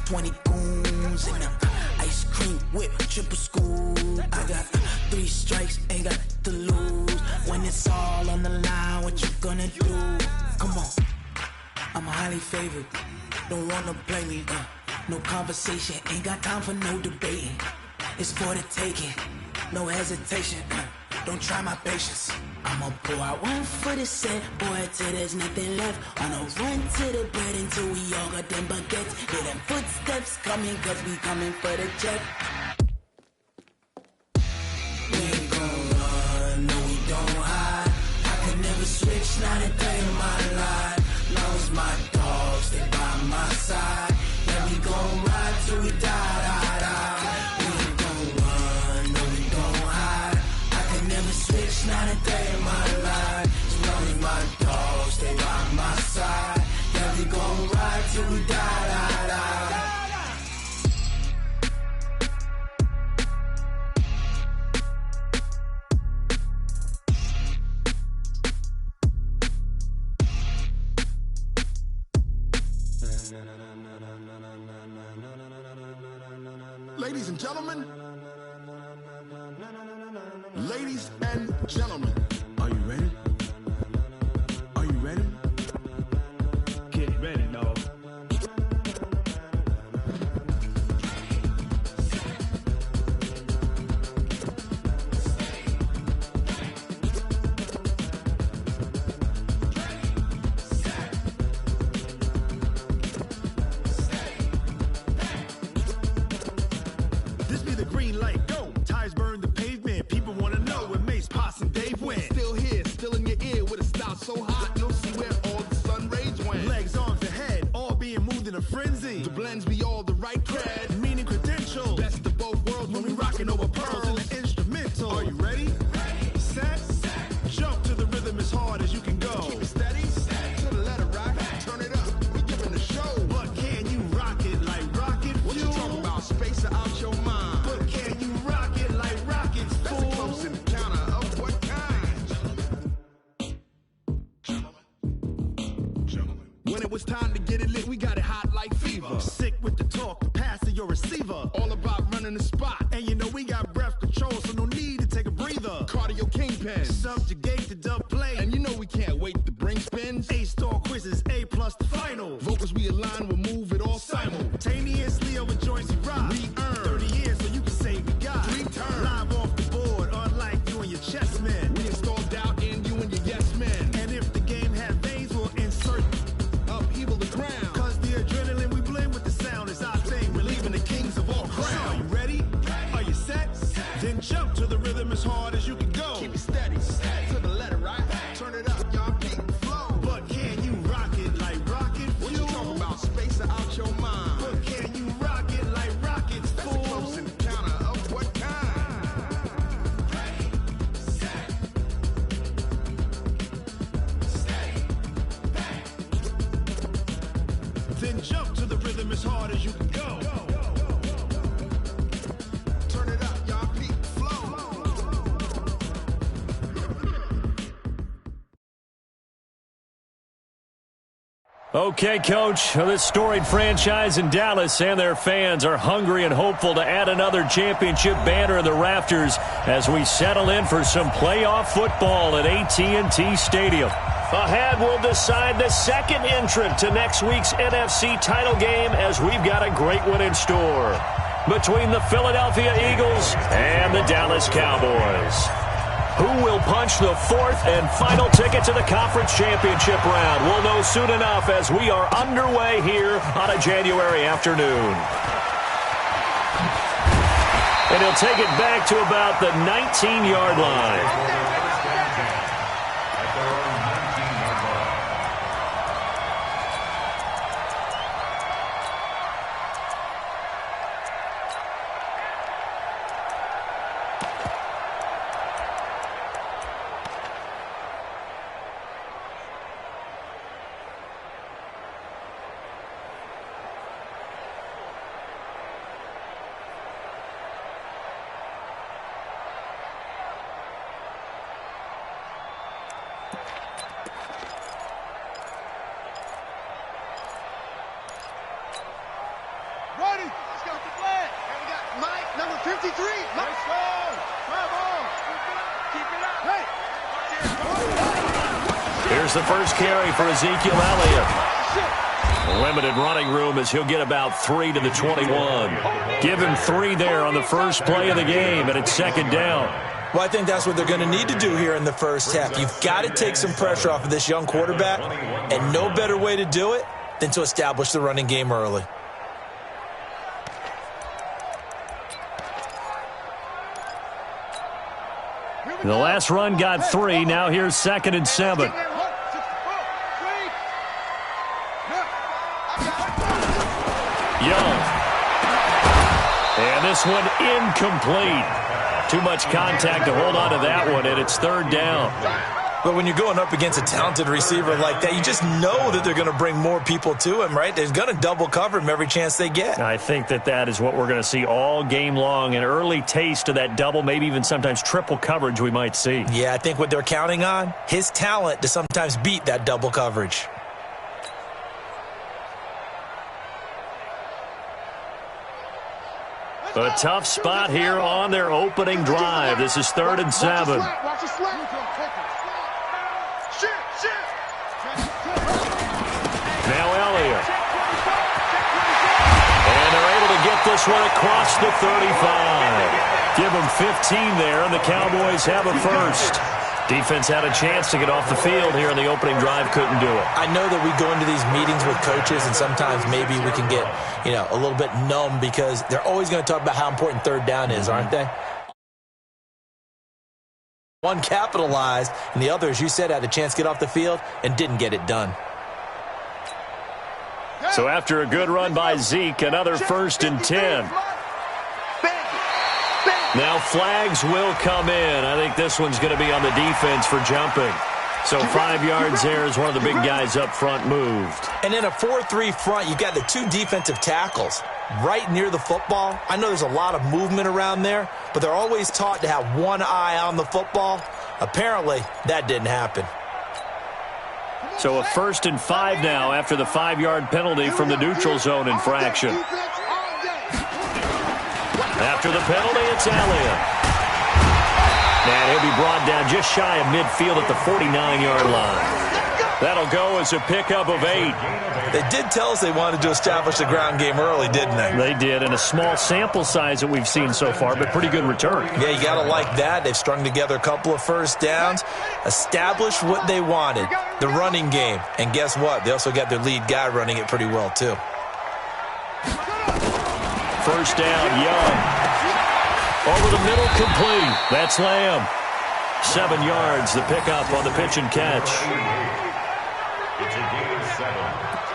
20 goons in the ice cream whip, triple scoop. I got 3 strikes, ain't got to lose. When it's all on the line, what you gonna do? Come on, I'm highly favored. Don't wanna play me, no conversation, ain't got time for no debating. It's for the taking, no hesitation. Don't try my patience. I'ma pour out one for the set, boy, till there's nothing left. On a run to the bread until we all got them baguettes. Hear them footsteps coming, cause we coming for the jet. We ain't gon' run, no we don't hide. I could never switch, not a day in my life. Long as my dogs stay by my side. Yeah, we gon' ride till we die, die, die. We ain't gon' run, no we don't hide. I could never switch, not a day in my life. As long as my dogs stay by my side. Yeah, we gon' ride till we die, die, die. Ladies and gentlemen, ladies and gentlemen, are you ready? Are you ready? Get ready, dog. This be the green light, go. Tires burn the pavement. People wanna know where Mace, Poss, and Dave went. Still here, still in your ear with a style so hot, you'll see where all the sun rays went. Legs, arms, and head, all being moved in a frenzy. The blends be all the right cred, Meaning credentials. best of both worlds when we rockin' over Pearls in pearls. the instrumental. Are you ready? Set? Jump to the rhythm as hard as you can go. Keep it steady, to the letter rock, turn it up, we giving the show. But can you rock it like rocket What you fuel? talking about? Space out your mind. But can you rock it like rockets, That's a fool? close encounter of what kind? When it was time to get it lit, we got it hot like fever. Sick with the talk, pass to your receiver. All about running the spot. And you know we got breath control, so no need to take a breather. Cardio kingpin. Subjugate the dub play. And you know we can't wait to bring spins. A-star quizzes, A+ the final. Vocals we align, we'll move it all Simultaneously over joints we rock. We earn 30 years, so you can say we got 3 turns. live off the board, unlike you and your chess men. We install doubt in you and your yes men. And if the game had veins, we'll insert. Upheaval the ground. Cause the adrenaline we blend with the sound is our thing. We're leaving the kings of all So, crowns. are you ready? Are you set? Then jump to the rhythm as hard as you can go. Keep it steady, to the letter right. Turn it up, y'all peak the flow. But can you rock it like rocket What you fuel? talking about? Space out your mind. But can you rock it like rockets, That's a fool? close encounter of what kind? Then jump to the rhythm as hard as you can go. Turn it up, y'all peak the flow. Okay, Coach, this storied franchise in Dallas and their fans are hungry and hopeful to add another championship banner in the rafters as we settle in for some playoff football at AT&T Stadium. Ahead, we'll decide the second entrant to next week's NFC title game as we've got a great one in store between the Philadelphia Eagles and the Dallas Cowboys. Who will punch the fourth and final ticket to the conference championship round? We'll know soon enough as we are underway here on a January afternoon. And he'll take it back to about the 19-yard line. 53. Let's go. Keep it up. Hey. Here's the first carry for Ezekiel Elliott. Limited running room as he'll get about 3 to the 21. Give him 3 there on the first play of the game, and it's second down. Well, I think that's what they're going to need to do here in the first half. You've got to take some pressure off of this young quarterback, and no better way to do it than to establish the running game early. The last run got 3. Now here's 2nd and 7. Young. And this one incomplete. Too much contact to hold on to that one, and it's 3rd down. But when you're going up against a talented receiver like that, you just know that they're going to bring more people to him, right? They're going to double cover him every chance they get. I think that is what we're going to see all game long, an early taste of that double, maybe even sometimes triple coverage we might see. Yeah, I think what they're counting on, his talent to sometimes beat that double coverage. A tough spot here on their opening drive. This is 3rd and 7. Now Elliott. And they're able to get this one across the 35. Give them 15 there, and the Cowboys have a first. Defense had a chance to get off the field here in the opening drive, couldn't do it. I know that we go into these meetings with coaches, and sometimes maybe we can get, a little bit numb because they're always going to talk about how important 3rd down is, aren't they? One capitalized, and the other, as you said, had a chance to get off the field and didn't get it done. So after a good run by Zeke, another 1st and 10. Now flags will come in. I think this one's going to be on the defense for jumping. So 5 yards there as one of the big guys up front moved. And in a 4-3 front, you've got the 2 defensive tackles right near the football. I know there's a lot of movement around there, but they're always taught to have one eye on the football. Apparently, that didn't happen. So a 1st and 5 now after the 5-yard penalty from the neutral zone infraction. After the penalty, it's Elliott. And he'll be brought down just shy of midfield at the 49-yard line. That'll go as a pickup of 8. They did tell us they wanted to establish the ground game early, didn't they? They did, and a small sample size that we've seen so far, but pretty good return. Yeah, you got to like that. They've strung together a couple of first downs, established what they wanted, the running game. And guess what? They also got their lead guy running it pretty well, too. First down, Young. Over the middle, complete. That's Lamb. 7 yards, the pickup on the pitch and catch. It's a gain of 7.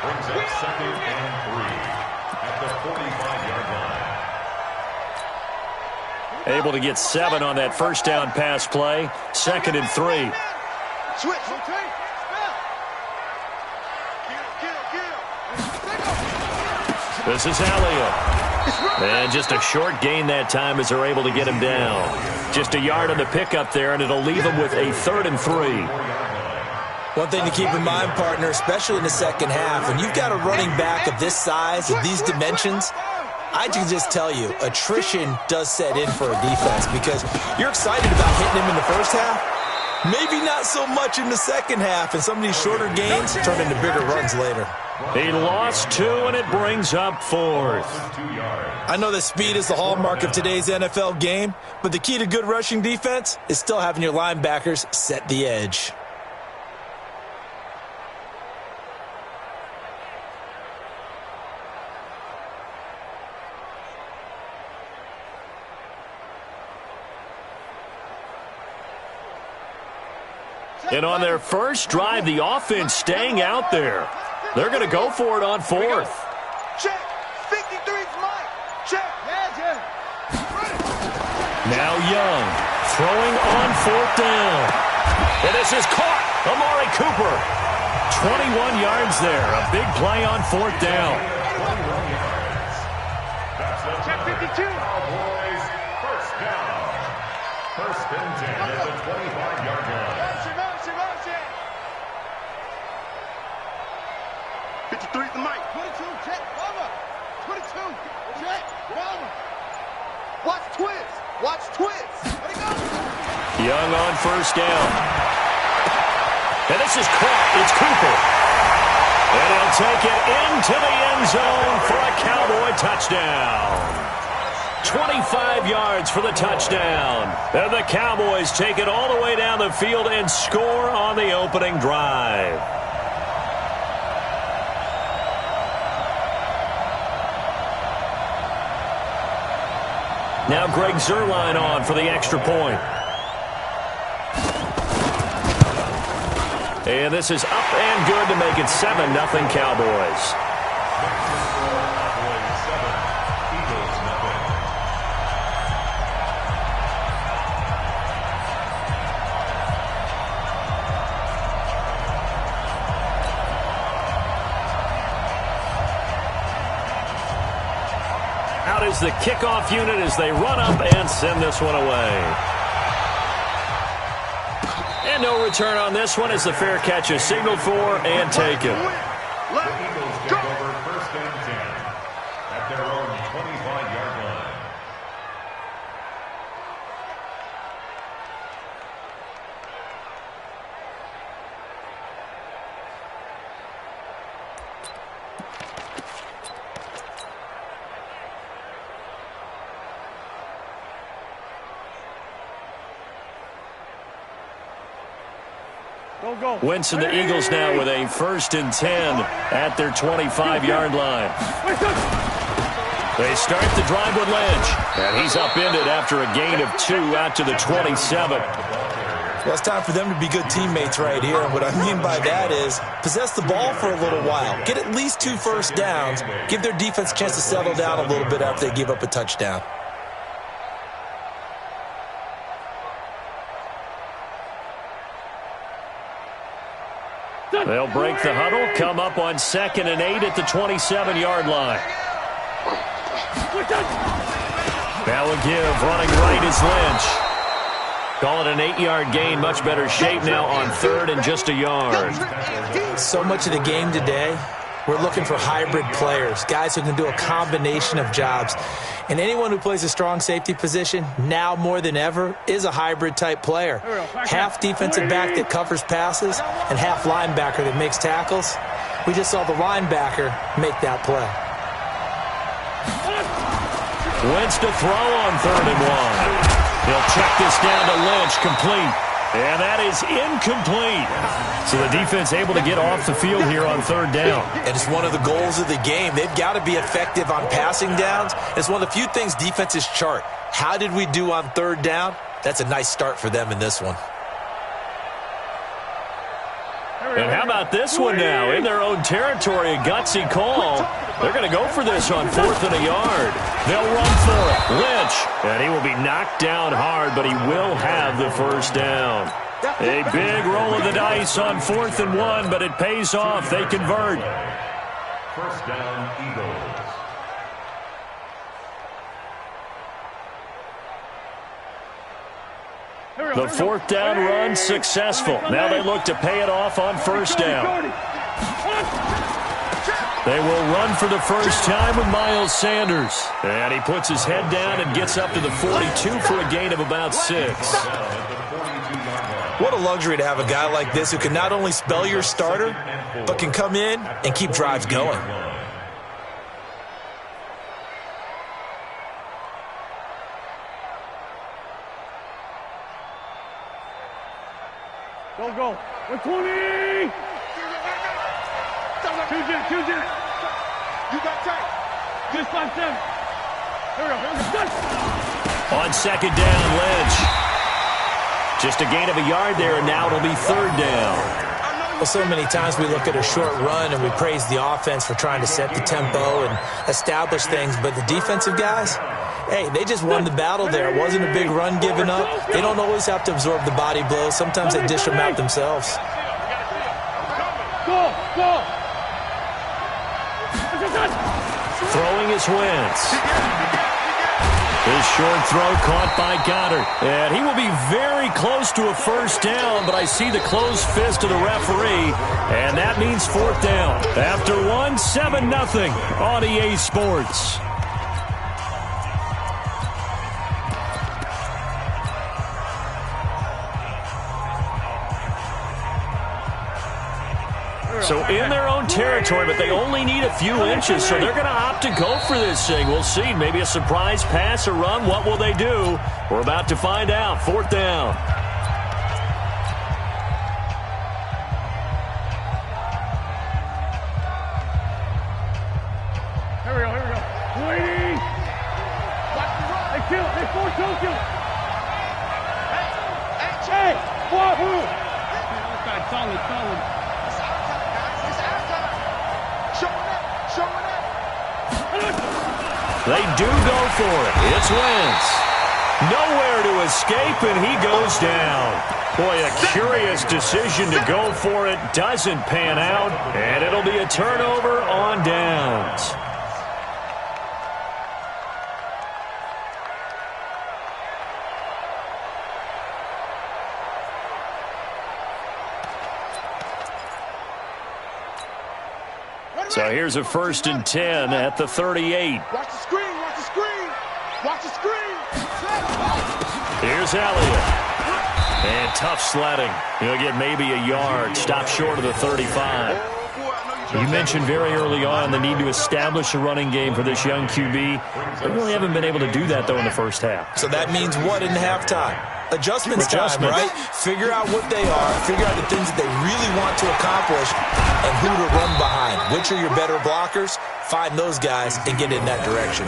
Brings up 2nd and 3 at the 45-yard line. Able to get 7 on that first down pass play. 2nd and 3. Switch. This is Elliott. And just a short gain that time as they're able to get him down. Just a yard on the pickup there, and it'll leave him with a 3rd and 3. One thing to keep in mind, partner, especially in the second half, when you've got a running back of this size, of these dimensions, I can just tell you, attrition does set in for a defense because you're excited about hitting him in the first half. Maybe not so much in the second half, and some of these shorter gains turn into bigger runs later. He lost 2, and it brings up 4th. I know that speed is the hallmark of today's NFL game, but the key to good rushing defense is still having your linebackers set the edge. And on their first drive, the offense staying out there. They're going to go for it on 4th. Check. 53's Mike. Check. Now Young throwing on 4th down. And this is caught. Amari Cooper. 21 yards there. A big play on 4th down. Check 52. Cowboys first down. 1st and 10 at the 25-yard line. 53's the Mike. 22, check, Bubba. 22, check, Bubba. Watch twist. Watch twist. Let it go. Young on first down. And this is caught. It's Cooper. And he'll take it into the end zone for a Cowboy touchdown. 25 yards for the touchdown. And the Cowboys take it all the way down the field and score on the opening drive. Now Greg Zuerlein on for the extra point. And this is up and good to make it 7-0 Cowboys. Out is the kickoff unit as they run up and send this one away. And no return on this one as the fair catch is signaled for and taken. The Eagles take over first and 10 at their own 25-yard line. Wentz and the Eagles now with a 1st and 10 at their 25-yard line. They start the drive with Lynch, and he's upended after a gain of 2 out to the 27. Well, it's time for them to be good teammates right here. And what I mean by that is possess the ball for a little while. Get at least 2 first downs. Give their defense a chance to settle down a little bit after they give up a touchdown. They'll break the huddle, come up on 2nd and 8 at the 27-yard line. Now a give, running right is Lynch. Call it an 8-yard gain, much better shape now on 3rd and just a yard. So much of the game today, we're looking for hybrid players, guys who can do a combination of jobs. And anyone who plays a strong safety position, now more than ever, is a hybrid-type player. Half defensive back that covers passes and half linebacker that makes tackles. We just saw the linebacker make that play. Wentz to throw on 3rd and 1. He'll check this down to Lynch, complete. And that is incomplete. So the defense able to get off the field here on 3rd down. And it's one of the goals of the game. They've got to be effective on passing downs. It's one of the few things defenses chart. How did we do on 3rd down? That's a nice start for them in this one. And how about this one now? In their own territory, a gutsy call. They're going to go for this on 4th and a yard. They'll run for it. Lynch. And he will be knocked down hard, but he will have the first down. A big roll of the dice on 4th and 1, but it pays off. They convert. First down, Eagles. The 4th down run successful. Now they look to pay it off on 1st down. They will run for the first time with Miles Sanders. And he puts his head down and gets up to the 42 for a gain of about 6. What a luxury to have a guy like this who can not only spell your starter, but can come in and keep drives going. Go. 120! Choose it. You got tight. Just 5-7. Here we go. On 2nd down, Lynch. Just a gain of a yard there, and now it'll be 3rd down. Well, so many times we look at a short run and we praise the offense for trying to set the tempo and establish things, but the defensive guys, hey, they just won the battle there. It wasn't a big run given up. They don't always have to absorb the body blows. Sometimes they dish them out themselves. Go! Throwing is Wentz. His short throw caught by Goddard. And he will be very close to a first down, but I see the closed fist of the referee, and that means 4th down. After 7-0 on EA Sports. So in their own territory, but they only need a few inches, so they're going to opt to go for this thing. We'll see. Maybe a surprise pass or run. What will they do? We're about to find out. 4th down. Here we go. Waiting. Hey, kill. Hey, force kill. Hey, what? Solid. They do go for it. It's Wentz. Nowhere to escape, and he goes down. Boy, a curious decision to go for it. Doesn't pan out, and it'll be a turnover on downs. So here's a 1st and 10 at the 38. Watch the screen. Here's Elliott. And tough sledding. He'll get maybe a yard. Stop short of the 35. You mentioned very early on the need to establish a running game for this young QB. They really haven't been able to do that, though, in the first half. So that means what in halftime? Adjustments time, right? Figure out what they are, figure out the things that they really want to accomplish, and who to run behind. Which are your better blockers? Find those guys and get in that direction.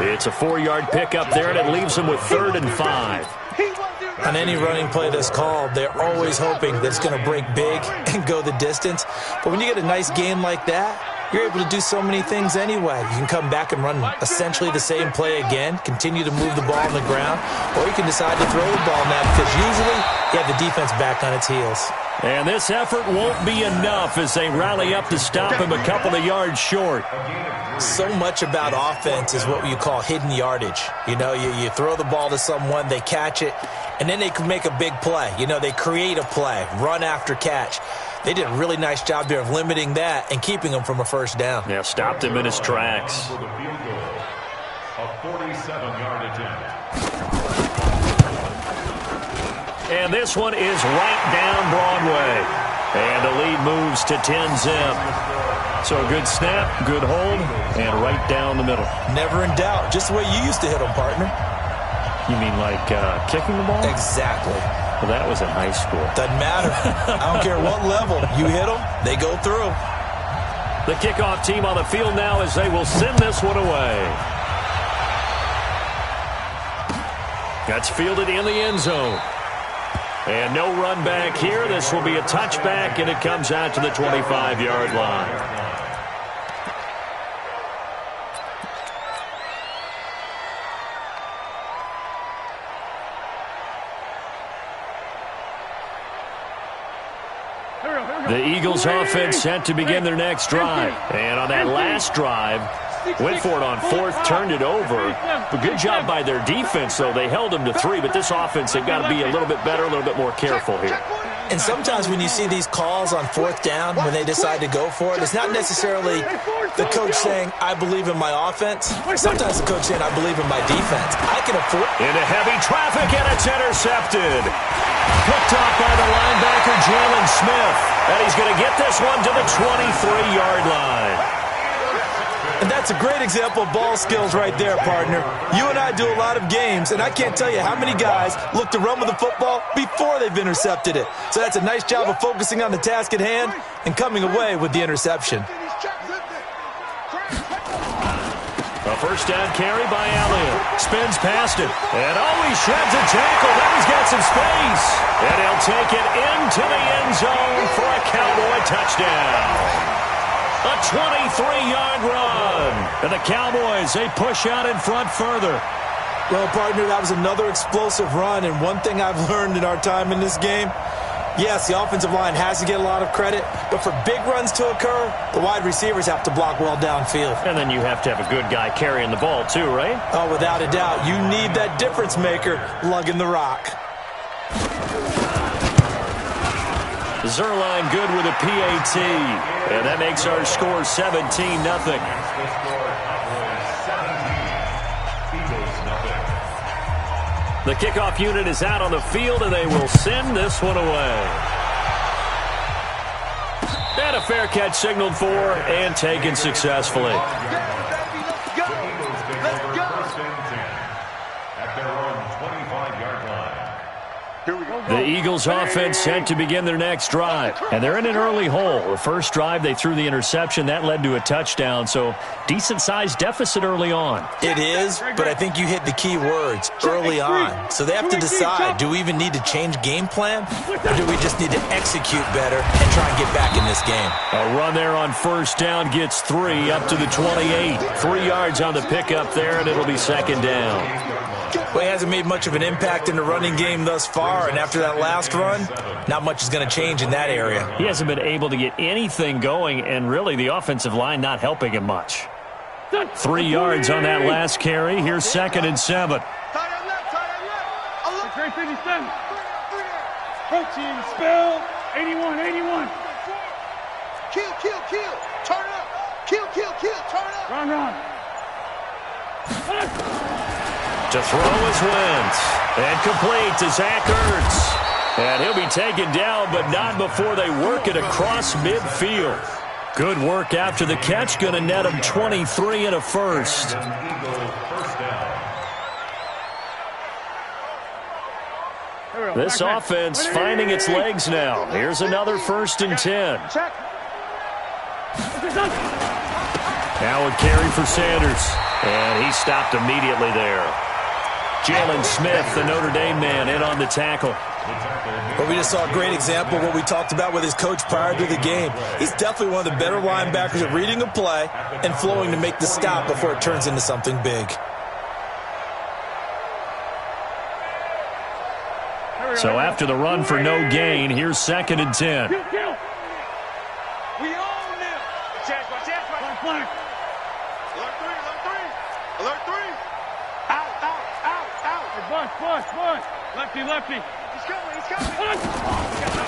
It's a 4-yard pickup there, and it leaves them with 3rd and 5. On any running play that's called, they're always hoping that it's going to break big and go the distance. But when you get a nice game like that, you're able to do so many things anyway. You can come back and run essentially the same play again, continue to move the ball on the ground, or you can decide to throw the ball now because usually you have the defense back on its heels. And this effort won't be enough as they rally up to stop him a couple of yards short. So much about offense is what you call hidden yardage. You know, you throw the ball to someone, they catch it, and then they can make a big play. You know, they create a play, run after catch. They did a really nice job there of limiting that and keeping him from a 1st down. Yeah, stopped him in his tracks. A 47-yard attempt. And this one is right down Broadway. And the lead moves to 10-zip. So a good snap, good hold, and right down the middle. Never in doubt. Just the way you used to hit them, partner. You mean like kicking the ball? Exactly. Well, that was in high school. Doesn't matter. I don't care what level. You hit them, they go through. The kickoff team on the field now as they will send this one away. That's fielded in the end zone. And no run back here. This will be a touchback, and it comes out to the 25-yard line. The Eagles offense set to begin their next drive. And on that last drive, went for it on 4th, turned it over. But good job by their defense, though. They held them to 3, but this offense, they've got to be a little bit better, a little bit more careful here. And sometimes when you see these calls on 4th down, when they decide to go for it, it's not necessarily the coach saying, I believe in my offense. Sometimes the coach saying, I believe in my defense. I can afford... Into heavy traffic, and it's intercepted. Picked off by the linebacker, Jalen Smith. And he's going to get this one to the 23-yard line. And that's a great example of ball skills right there, partner. You and I do a lot of games, and I can't tell you how many guys look to run with the football before they've intercepted it. So that's a nice job of focusing on the task at hand and coming away with the interception. A 1st down carry by Elliott. Spins past it. And he shreds a tackle. Now he's got some space. And he'll take it into the end zone for a Cowboy touchdown. A 23-yard run. And the Cowboys, they push out in front further. Well, partner, that was another explosive run. And one thing I've learned in our time in this game, yes, the offensive line has to get a lot of credit, but for big runs to occur, the wide receivers have to block well downfield. And then you have to have a good guy carrying the ball too, right? Oh, without a doubt. You need that difference maker lugging the rock. Zerline good with a PAT. And that makes our score 17-0. The kickoff unit is out on the field, and they will send this one away. And a fair catch signaled for and taken successfully. The Eagles offense set to begin their next drive. And they're in an early hole. The first drive, they threw the interception. That led to a touchdown. So decent-sized deficit early on. It is, but I think you hit the key words, early on. So they have to decide, do we even need to change game plan? Or do we just need to execute better and try and get back in this game? A run there on first down gets 3 up to the 28. 3 yards on the pickup there, and it'll be second down. Well, he hasn't made much of an impact in the running game thus far, and after that last run, not much is going to change in that area. He hasn't been able to get anything going, and really the offensive line not helping him much. 3 yards on that last carry. Here's 2nd and 7. Great 57. Protein, spell, 81. Kill. Turn it up. Kill. Turn it up. Run. To throw is Wentz. And complete to Zach Ertz. And he'll be taken down, but not before they work it across midfield. Good work after the catch. Going to net him 23 and a first. This offense finding its legs now. Here's another 1st and 10. Now a carry for Sanders. And he stopped immediately there. Jalen Smith, the Notre Dame man, in on the tackle. Well, we just saw a great example of what we talked about with his coach prior to the game. He's definitely one of the better linebackers at reading a play and flowing to make the stop before it turns into something big. So after the run for no gain, here's 2nd and 10. We own them. Chance. Flank. Alert 3. Out. Hey, Lefty. He's coming.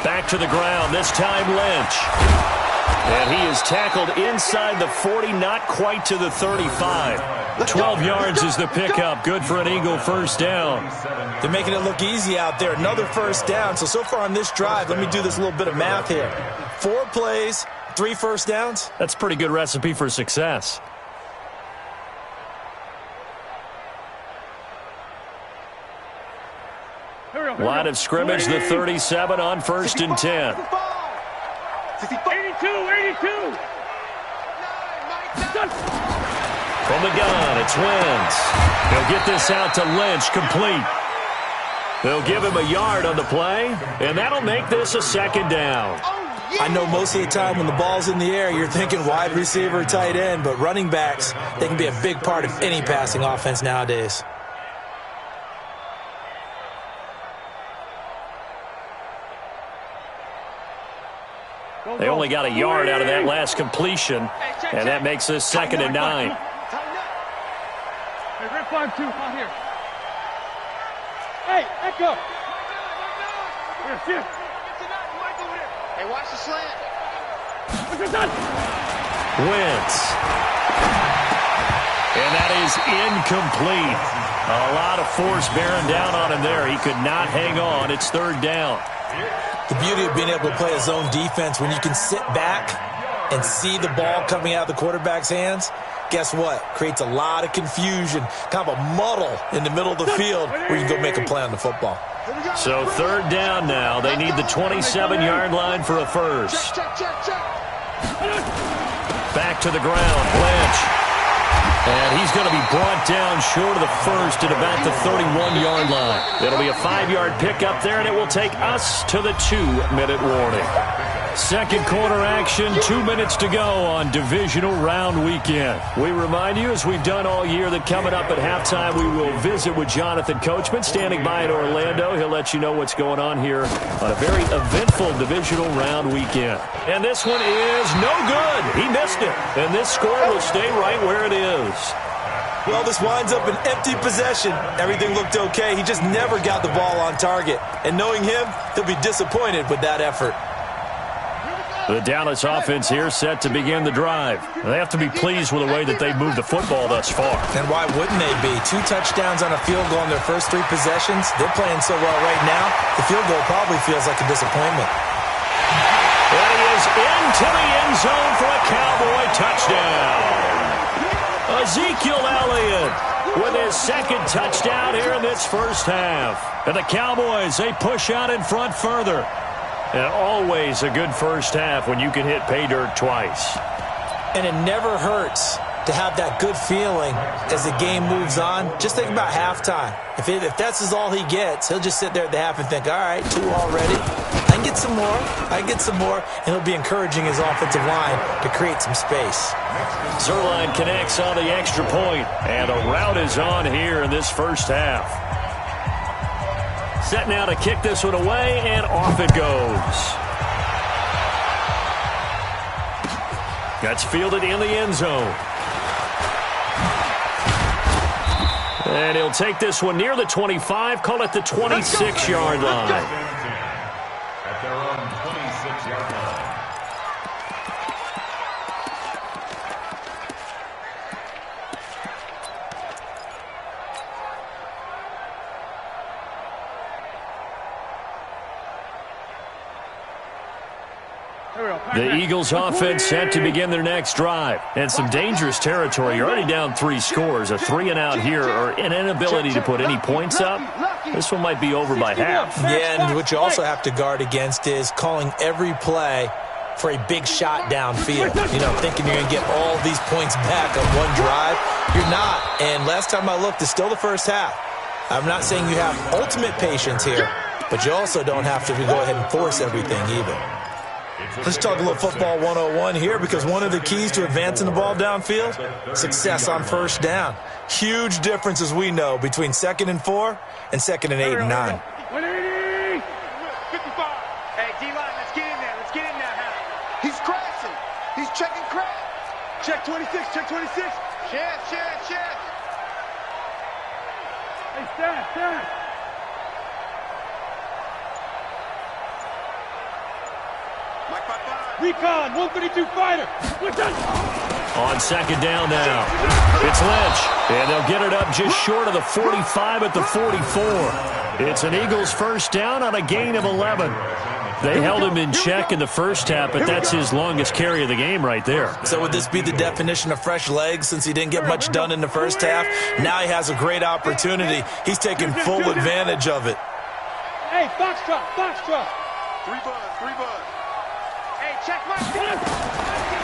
Back to the ground, this time Lynch. And he is tackled inside the 40, not quite to the 35. 12 yards is the pickup. Good for an Eagle first down. They're making it look easy out there. Another first down. So far on this drive, let me do this little bit of math here. 4 plays, 3 first downs. That's a pretty good recipe for success. Line of scrimmage, the 37 on 1st and 10. 82. From the gun, it's Wentz. He'll get this out to Lynch, complete. They'll give him a yard on the play, and that'll make this a 2nd down. I know most of the time when the ball's in the air, you're thinking wide receiver, tight end, but running backs, they can be a big part of any passing offense nowadays. They only got a yard out of that last completion, and that makes this 2nd and 9. Hey, Red 5-2, out here. Hey, echo. Here, shift. Hey, watch the slant. Wentz. And that is incomplete. A lot of force bearing down on him there. He could not hang on. It's 3rd down. The beauty of being able to play a zone defense when you can sit back and see the ball coming out of the quarterback's hands, guess what? Creates a lot of confusion, kind of a muddle in the middle of the field where you can go make a play on the football. So 3rd down now. They need the 27-yard line for a first. Back to the ground, Lynch. And he's going to be brought down short of the first at about the 31-yard line. It'll be a 5-yard pickup there, and it will take us to the 2-minute warning. 2nd quarter action, 2 minutes to go on divisional round weekend. We remind you, as we've done all year, that coming up at halftime, we will visit with Jonathan Coachman, standing by in Orlando. He'll let you know what's going on here on a very eventful divisional round weekend. And this one is no good. He missed it. And this score will stay right where it is. Well, this winds up an empty possession. Everything looked okay. He just never got the ball on target. And knowing him, he'll be disappointed with that effort. The Dallas offense here set to begin the drive. They have to be pleased with the way that they've moved the football thus far. And why wouldn't they be? 2 touchdowns on a field goal in their first 3 possessions. They're playing so well right now, the field goal probably feels like a disappointment. And he is into the end zone for a Cowboy touchdown. Ezekiel Elliott with his second touchdown here in this first half. And the Cowboys, they push out in front further. And always a good first half when you can hit pay dirt twice. And it never hurts to have that good feeling as the game moves on. Just think about halftime. If that's all he gets, he'll just sit there at the half and think, all right, 2 already. I can get some more. I can get some more. And he'll be encouraging his offensive line to create some space. Zerline connects on the extra point, and a route is on here in this first half. Set now to kick this one away, and off it goes. That's fielded in the end zone. And he'll take this one near the 25, call it the 26-yard line. At their own 26-yard line. The Eagles offense set to begin their next drive. And some dangerous territory. You're already down 3 scores. A 3-and-out here or an inability to put any points up. This one might be over by half. Yeah, and what you also have to guard against is calling every play for a big shot downfield. You know, thinking you're going to get all these points back on one drive. You're not. And last time I looked, it's still the first half. I'm not saying you have ultimate patience here, but you also don't have to go ahead and force everything either. Let's talk a little football 101 here, because one of the keys to advancing the ball downfield, success on first down. Huge difference, as we know, between 2nd and 4 and 2nd and 8 and 9. 55. Hey, D-line, let's get in there. Let's get in there, Hal. He's crashing. He's checking crash. Check 26, check 26. Chance. Hey, stand. Recon, 132 fighter. On 2nd down now. It's Lynch. And they'll get it up just short of the 45 at the 44. It's an Eagles first down on a gain of 11. They held him in check in the first half, but that's his longest carry of the game right there. So would this be the definition of fresh legs, since he didn't get much done in the first half? Now he has a great opportunity. He's taking full advantage of it. Hey, Foxtrot. 3 buzz. Hey, check my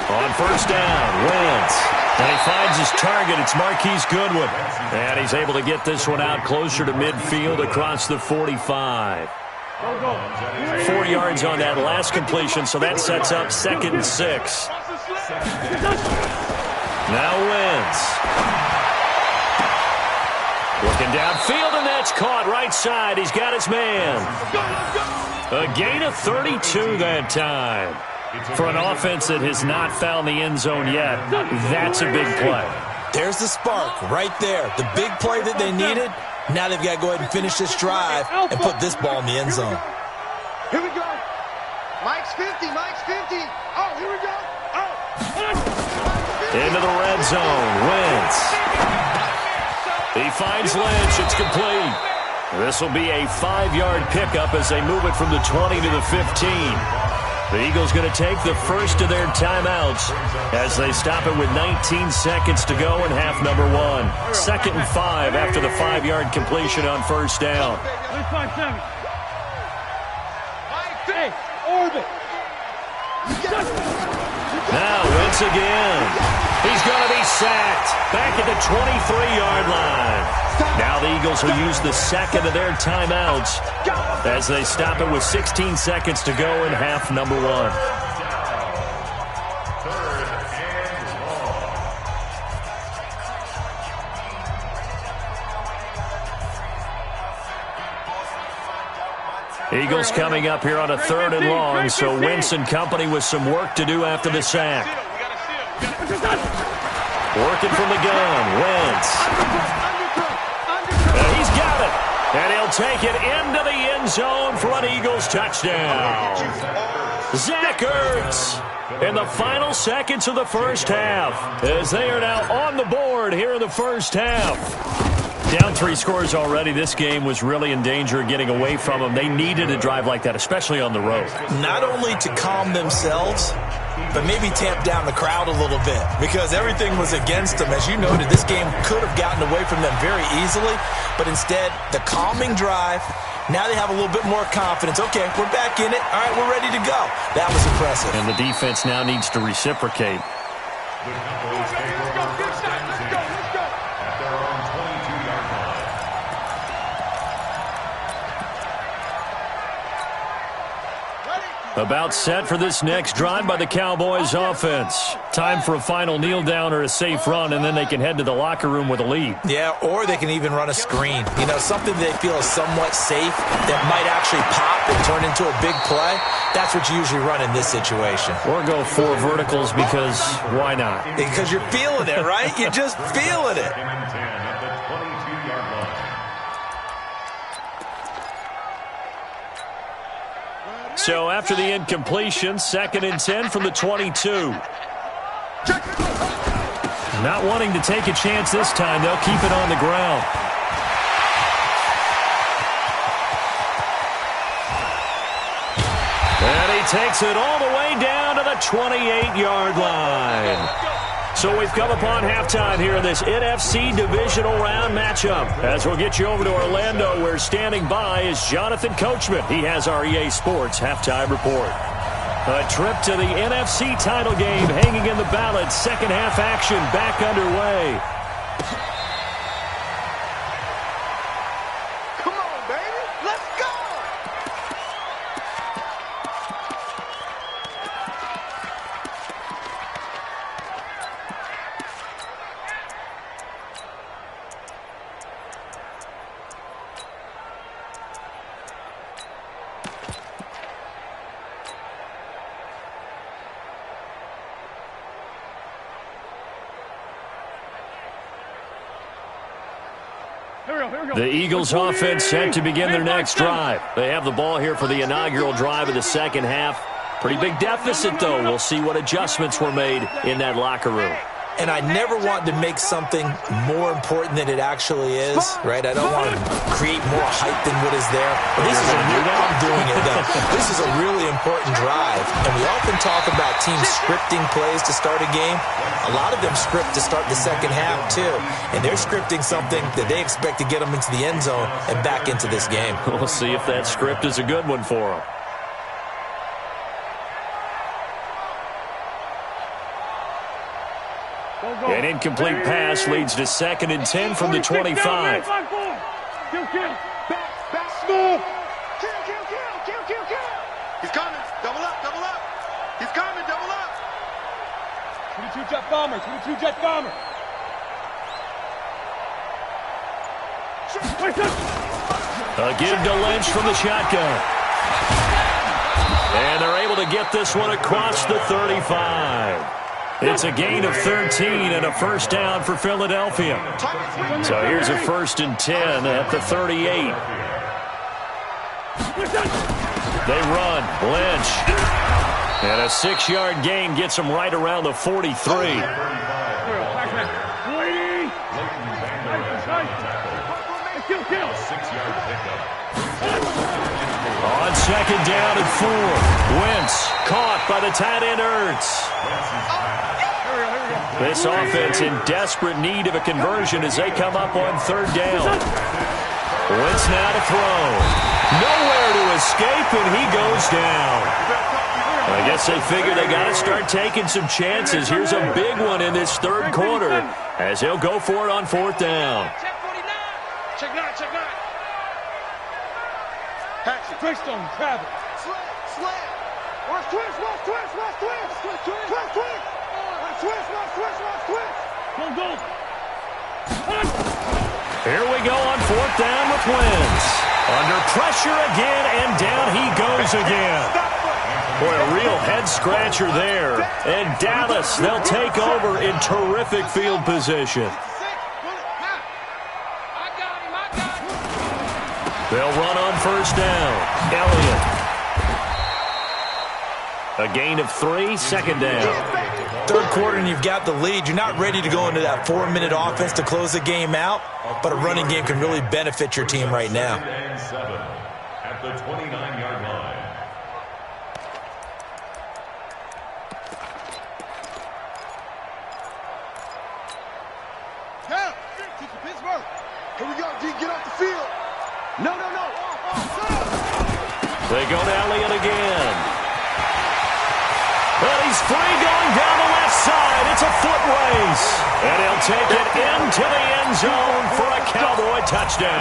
On first down, Wentz. And he finds his target. It's Marquise Goodwin. And he's able to get this one out closer to midfield across the 45. 4 yards on that last completion, so that sets up 2nd and 6. Now Wentz. Looking downfield, and that's caught right side. He's got his man. A gain of 32 that time. For an offense that has not found the end zone yet, that's a big play. There's the spark right there. The big play that they needed. Now they've got to go ahead and finish this drive and put this ball in the end zone. Here we go. Mike's 50. Oh, here we go. Oh. Into the red zone. Wentz. He finds Lynch. It's complete. This will be a 5-yard pickup as they move it from the 20 to the 15. The Eagles going to take the first of their timeouts as they stop it with 19 seconds to go in half number 1. 2nd and 5 after the 5-yard completion on first down. Hey, orbit. Now Wentz again. He's going to be sacked back at the 23-yard line. Now the Eagles will use the second of their timeouts as they stop it with 16 seconds to go in half number 1. Eagles coming up here on a 3rd and long, so Wentz and company with some work to do after the sack. Working from the gun, Wentz. He's got it, and he'll take it into the end zone for an Eagles touchdown. Zach Ertz in the final seconds of the first half, as they are now on the board here in the first half. Down 3 scores already. This game was really in danger of getting away from them. They needed a drive like that, especially on the road. Not only to calm themselves, but maybe tamp down the crowd a little bit because everything was against them. As you noted, this game could have gotten away from them very easily, but instead, the calming drive, now they have a little bit more confidence. Okay, we're back in it. All right, we're ready to go. That was impressive. And the defense now needs to reciprocate. About set for this next drive by the Cowboys offense. Time for a final kneel down or a safe run, and then they can head to the locker room with a lead. Yeah, or they can even run a screen. You know, something they feel is somewhat safe that might actually pop and turn into a big play. That's what you usually run in this situation. Or go 4 verticals because why not? Because you're feeling it, right? You're just feeling it. So after the incompletion, 2nd and 10 from the 22. Not wanting to take a chance this time, they'll keep it on the ground. And he takes it all the way down to the 28-yard line. So we've come upon halftime here in this NFC Divisional Round matchup. As we'll get you over to Orlando, where standing by is Jonathan Coachman. He has our EA Sports Halftime Report. A trip to the NFC title game hanging in the balance. Second half action back underway. Come on, baby. Let's go. The Eagles offense set to begin their next drive. They have the ball here for the inaugural drive of the second half. Pretty big deficit, though. We'll see what adjustments were made in that locker room. And I never want to make something more important than it actually is, right? I don't want to create more hype than what is there. But this is I'm doing it, though. This is a really important drive. And we often talk about teams scripting plays to start a game. A lot of them script to start the second half, too. And they're scripting something that they expect to get them into the end zone and back into this game. We'll see if that script is a good one for them. An incomplete pass leads to 2nd and 10 from the 25. He's coming. Double up. He's coming. Double up. 22 jet bomber. 22 jet bomber. A give to Lynch from the shotgun. And they're able to get this one across the 35. It's a gain of 13 and a first down for Philadelphia. So here's a 1st and 10 at the 38. They run. Lynch. And a 6-yard gain gets them right around the 43. On 2nd down and 4. Wentz caught by the tight end Ertz. This offense in desperate need of a conversion as they come up on 3rd down. Wentz now to throw. Nowhere to escape, and he goes down. I guess they figure they got to start taking some chances. Here's a big one in this 3rd quarter as they'll go for it on 4th down. Check 9. Patrick. Greystone, Travis. Slam. Watch twist. Go. Here we go on 4th down with Wentz. Under pressure again, and down he goes again. Boy, a real head-scratcher there. And Dallas, they'll take over in terrific field position. They'll run on 1st down. Elliott. A gain of 3, second down. Third quarter and you've got the lead. You're not ready to go into that 4-minute offense to close the game out, but a running game can really benefit your team right now. And 7 at the 29-yard line. Yeah, keep the Pittsburgh. Here we go, D, get off the field. No. They go to Elliott again. But he's free going down the left side. It's a foot race. And he'll take it into the end zone for a Cowboy touchdown.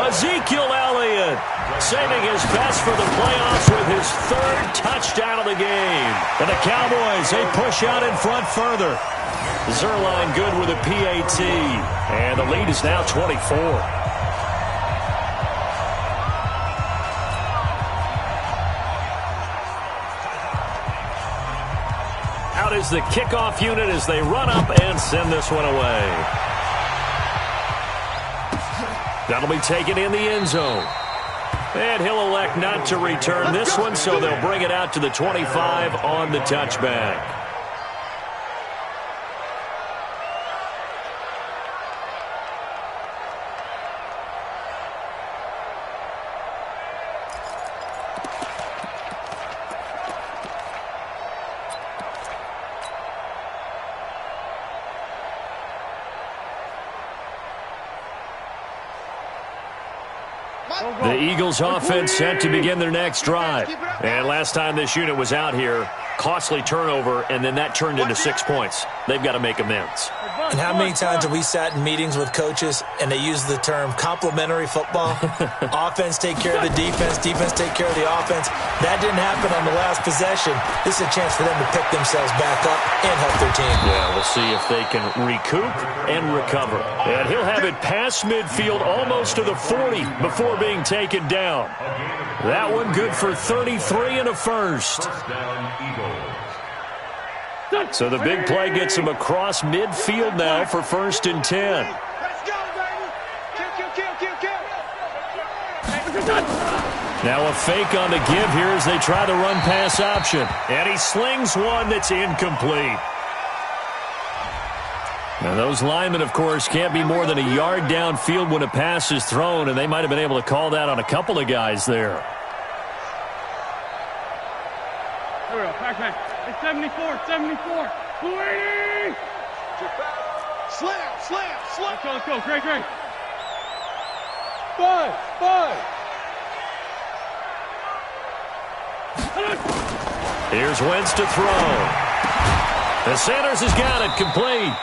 Ezekiel Elliott saving his best for the playoffs with his 3rd touchdown of the game. And the Cowboys, they push out in front further. Zerline good with a PAT. And the lead is now 24. Out is the kickoff unit as they run up and send this one away. That'll be taken in the end zone. And he'll elect not to return this one, so they'll bring it out to the 25 on the touchback. The Eagles offense set to begin their next drive. And last time this unit was out here, costly turnover, and then that turned into 6 points. They've got to make amends. And how many times have we sat in meetings with coaches and they use the term complementary football? Offense take care of the defense, defense take care of the offense. That didn't happen on the last possession. This is a chance for them to pick themselves back up and help their team. Yeah, we'll see if they can recoup and recover. And he'll have it past midfield almost to the 40 before being taken down. That one good for 33 and a first. So the big play gets him across midfield now for 1st and 10. Let's go, baby. Kill. Now a fake on the give here as they try the run-pass option. And he slings one that's incomplete. Now those linemen, of course, can't be more than a yard downfield when a pass is thrown, and they might have been able to call that on a couple of guys there. Here we go, back. It's 74. 280. Slam. Let's go. Great. 5. Here's Wentz to throw. And Sanders has got it complete.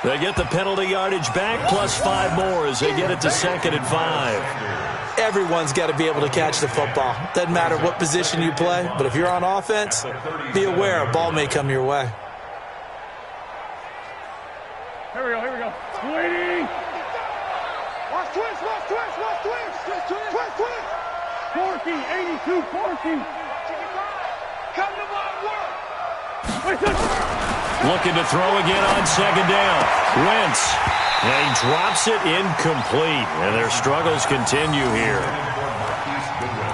They get the penalty yardage back, plus 5 more as they get it to 2nd and 5. Everyone's got to be able to catch the football. Doesn't matter what position you play, but if you're on offense, be aware a ball may come your way. Here we go. 280. Watch twist. 40, 82, 40. Come to my work. Looking to throw again on 2nd down. Wentz. And he drops it incomplete. And their struggles continue here.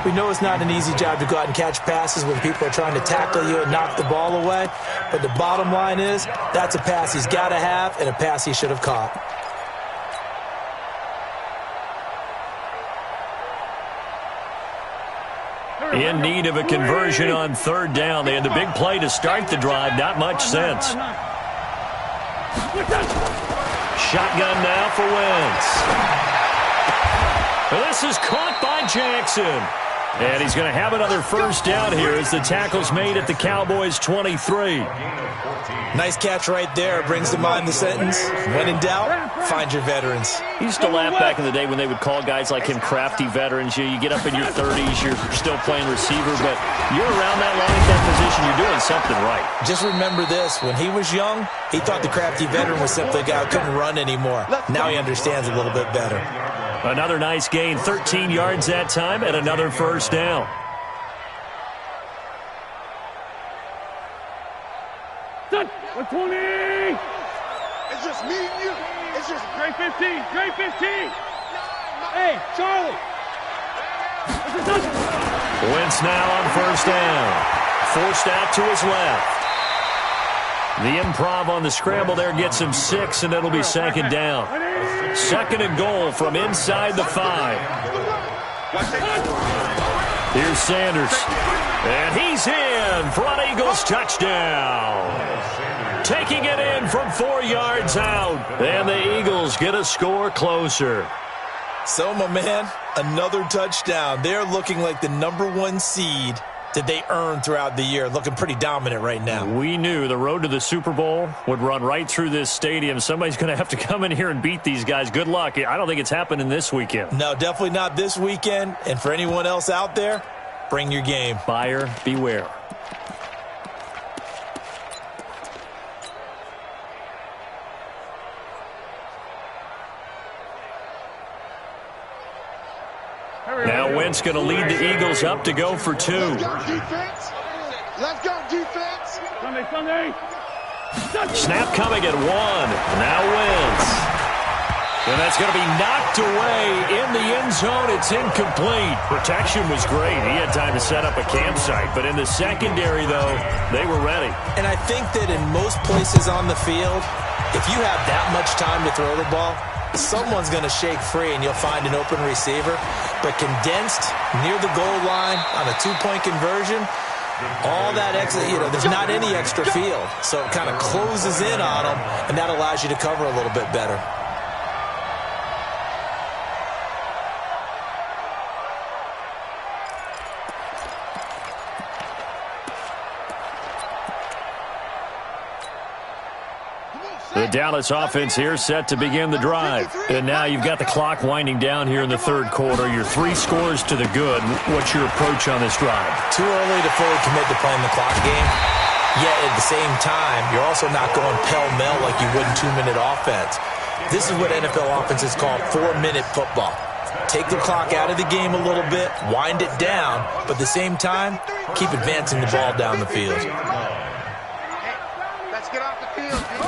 We know it's not an easy job to go out and catch passes when people are trying to tackle you and knock the ball away. But the bottom line is, that's a pass he's got to have and a pass he should have caught. In need of a conversion on 3rd down. They had the big play to start the drive. Not much sense. Shotgun now for Wentz. This is caught by Jackson. And he's going to have another 1st down here as the tackle's made at the Cowboys' 23. Nice catch right there. Brings to mind the sentence, when in doubt, find your veterans. He used to laugh back in the day when they would call guys like him crafty veterans. You get up in your 30s, you're still playing receiver, but you're around that long at that position, you're doing something right. Just remember this. When he was young, he thought the crafty veteran was simply a guy who couldn't run anymore. Now he understands a little bit better. Another nice gain, 13 yards that time, and another 1st down. Done. 120. It's just me and you. It's just Great 15. Hey, Charlie. Wentz now on first down. Forced out to his left. The improv on the scramble there gets him 6, and it'll be second down. Second and goal from inside the 5. Here's Sanders. And he's in for an Eagles touchdown. Taking it in from 4 yards out. And the Eagles get a score closer. So, my man, another touchdown. They're looking like the #1 seed that they earned throughout the year. Looking pretty dominant right now. We knew the road to the Super Bowl would run right through this stadium. Somebody's going to have to come in here and beat these guys. Good luck. I don't think it's happening this weekend. No, definitely not this weekend. And for anyone else out there, bring your game. Buyer beware. Now Wentz going to lead the Eagles up to go for 2. Let's go, defense. Let's go, defense. Sunday. Snap coming at 1. Now Wentz. And that's going to be knocked away in the end zone. It's incomplete. Protection was great. He had time to set up a campsite. But in the secondary, though, they were ready. And I think that in most places on the field, if you have that much time to throw the ball, someone's going to shake free and you'll find an open receiver. But condensed near the goal line on a 2-point conversion, all that extra, there's not any extra field. So it kind of closes in on them, and that allows you to cover a little bit better. The Dallas offense here set to begin the drive. And now you've got the clock winding down here in the third quarter. You're 3 scores to the good. What's your approach on this drive? Too early to fully commit to playing the clock game. Yet at the same time, you're also not going pell-mell like you would in 2-minute offense. This is what NFL offenses call 4-minute football. Take the clock out of the game a little bit, wind it down, but at the same time, keep advancing the ball down the field. Let's get off the field, people.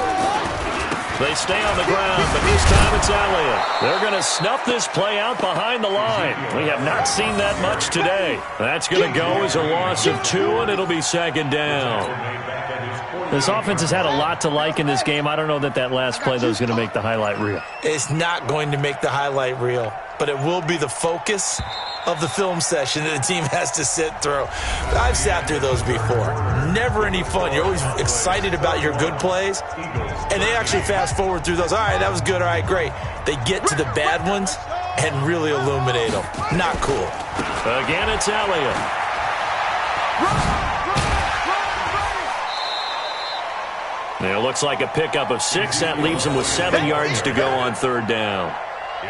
They stay on the ground, but this time it's Elliott. They're going to snuff this play out behind the line. We have not seen that much today. That's going to go as a loss of 2, and it'll be second down. This offense has had a lot to like in this game. I don't know that last play, though, is going to make the highlight reel. It's not going to make the highlight reel, but it will be the focus of the film session that the team has to sit through. I've sat through those before. Never any fun. You're always excited about your good plays, and they actually fast forward through those. All right, that was good. All right, great. They get to the bad ones and really illuminate them. Not cool. Again, it's Elliott. It looks like a pickup of 6. That leaves them with 7 yards to go on third down.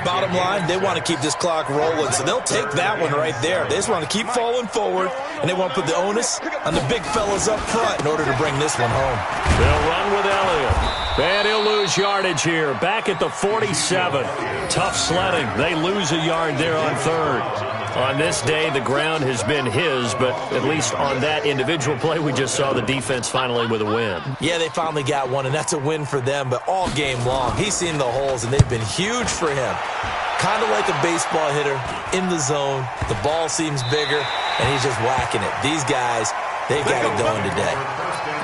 Bottom line, they want to keep this clock rolling, so they'll take that one right there. They just want to keep falling forward, and they want to put the onus on the big fellas up front in order to bring this one home. They'll run with Elliott. And he'll lose yardage here. Back at the 47. Tough sledding. They lose a yard there on third. On this day, the ground has been his, but at least on that individual play, we just saw the defense finally with a win. Yeah, they finally got one, and that's a win for them, but all game long, he's seen the holes, and they've been huge for him. Kind of like a baseball hitter in the zone. The ball seems bigger, and he's just whacking it. These guys, they've got it going today.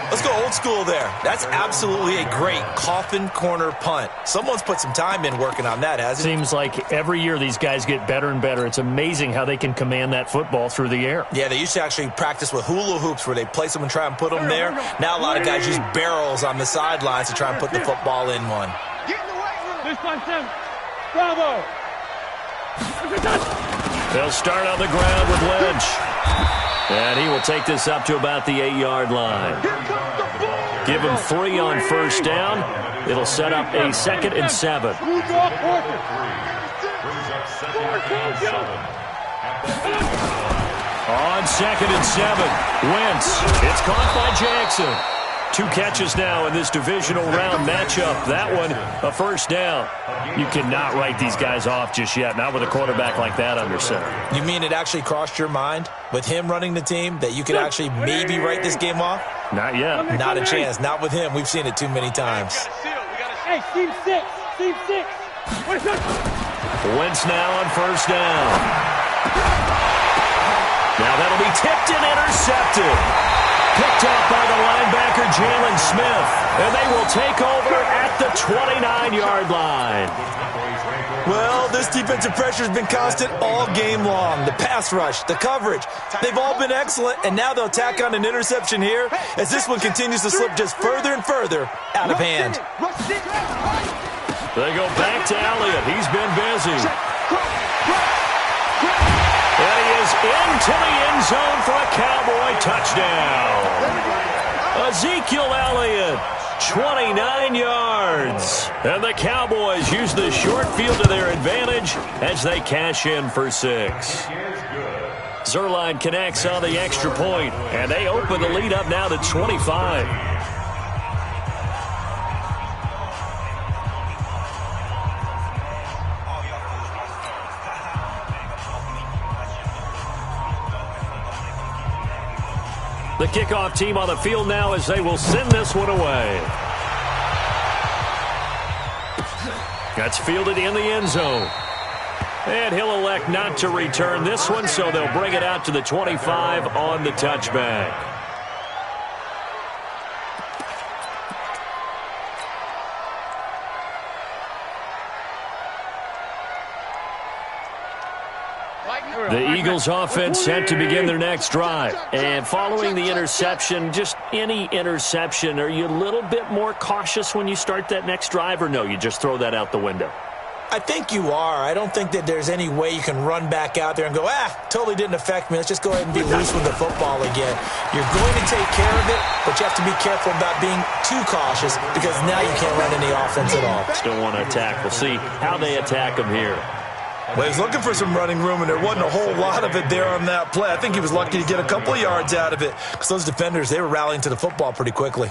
Let's go old school there. That's absolutely a great coffin corner punt. Someone's put some time in working on that, hasn't it? Seems like every year these guys get better and better. It's amazing how they can command that football through the air. Yeah, they used to actually practice with hula hoops where they place them and try and put them there. Now a lot of guys use barrels on the sidelines to try and put the football in one. Get in the weight room. 6-5-7. Bravo. They'll start on the ground with Lynch. And he will take this up to about the 8-yard line. Give him 3 on first down. It'll set up a 2nd and 7. On 2nd and 7, Wentz. It's caught by Jackson. 2 catches now in this divisional round matchup. That one, a first down. You cannot write these guys off just yet, not with a quarterback like that under center. You mean it actually crossed your mind with him running the team that you could actually maybe write this game off? Not yet. Not a chance. Not with him. We've seen it too many times. Hey, team 6. Team 6. Wentz now on first down. Now that'll be tipped and intercepted. Picked up by the linebacker, Jalen Smith. And they will take over at the 29-yard line. Well, this defensive pressure has been constant all game long. The pass rush, the coverage, they've all been excellent, and now they'll tack on an interception here as this one continues to slip just further and further out of hand. They go back to Elliott. He's been busy. And he is into the end zone for a Cowboy touchdown. Ezekiel Elliott, 29 yards. And the Cowboys use the short field to their advantage as they cash in for 6. Zerline connects on the extra point, and they open the lead up now to 25. The kickoff team on the field now as they will send this one away. That's fielded in the end zone. And he'll elect not to return this one, so they'll bring it out to the 25 on the touchback. The Eagles offense set to begin their next drive. And following the interception, just any interception, are you a little bit more cautious when you start that next drive, or no, you just throw that out the window? I think you are. I don't think that there's any way you can run back out there and go, totally didn't affect me. Let's just go ahead and be loose with the football again. You're going to take care of it, but you have to be careful about being too cautious because now you can't run any offense at all. Still want to attack. We'll see how they attack him here. Well, he was looking for some running room, and there wasn't a whole lot of it there on that play. I think he was lucky to get a couple of yards out of it because those defenders, they were rallying to the football pretty quickly.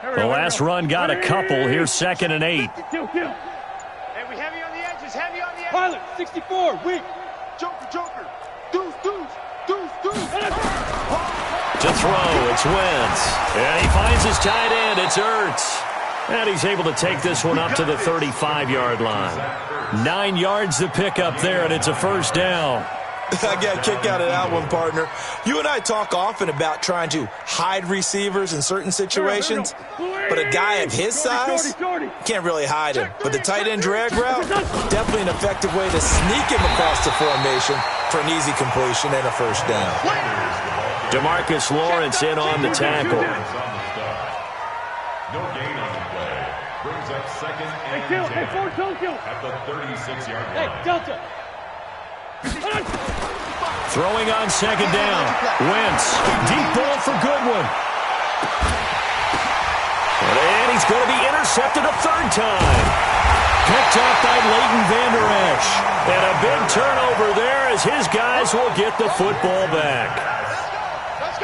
The last run got a couple. Here's 2nd and 8. Hey, we heavy on the edges, heavy on the edges. Pilot, 64, weak. Joker. Deuce. To throw, it's Wentz. And he finds his tight end, it's Ertz. And he's able to take this one up to the 35-yard line. 9 yards to pick up there, and it's a first down. I got a kick out of that one, partner. You and I talk often about trying to hide receivers in certain situations, but a guy of his size can't really hide him. But the tight end drag route, definitely an effective way to sneak him across the formation for an easy completion and a first down. DeMarcus Lawrence in on the tackle. No gain on the play. Brings up 2nd and 10 at the 36-yard line. Hey, Delta. Throwing on 2nd down. Wentz. Deep ball for Goodwin. And he's going to be intercepted a 3rd time. Picked up by Leighton Vander Esch. And a big turnover there as his guys will get the football back.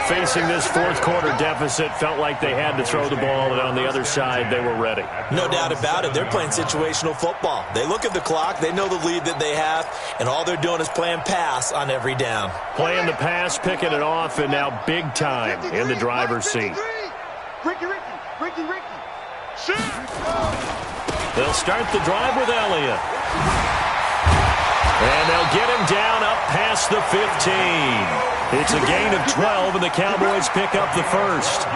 Facing this 4th quarter deficit, felt like they had to throw the ball, and on the other side, they were ready. No doubt about it. They're playing situational football. They look at the clock, they know the lead that they have, and all they're doing is playing pass on every down. Playing the pass, picking it off, and now big time in the driver's seat. Ricky. Shoot! They'll start the drive with Elliott. And they'll get him down up past the 15. It's a gain of 12, and the Cowboys pick up the first.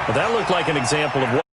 Well, that looked like an example of what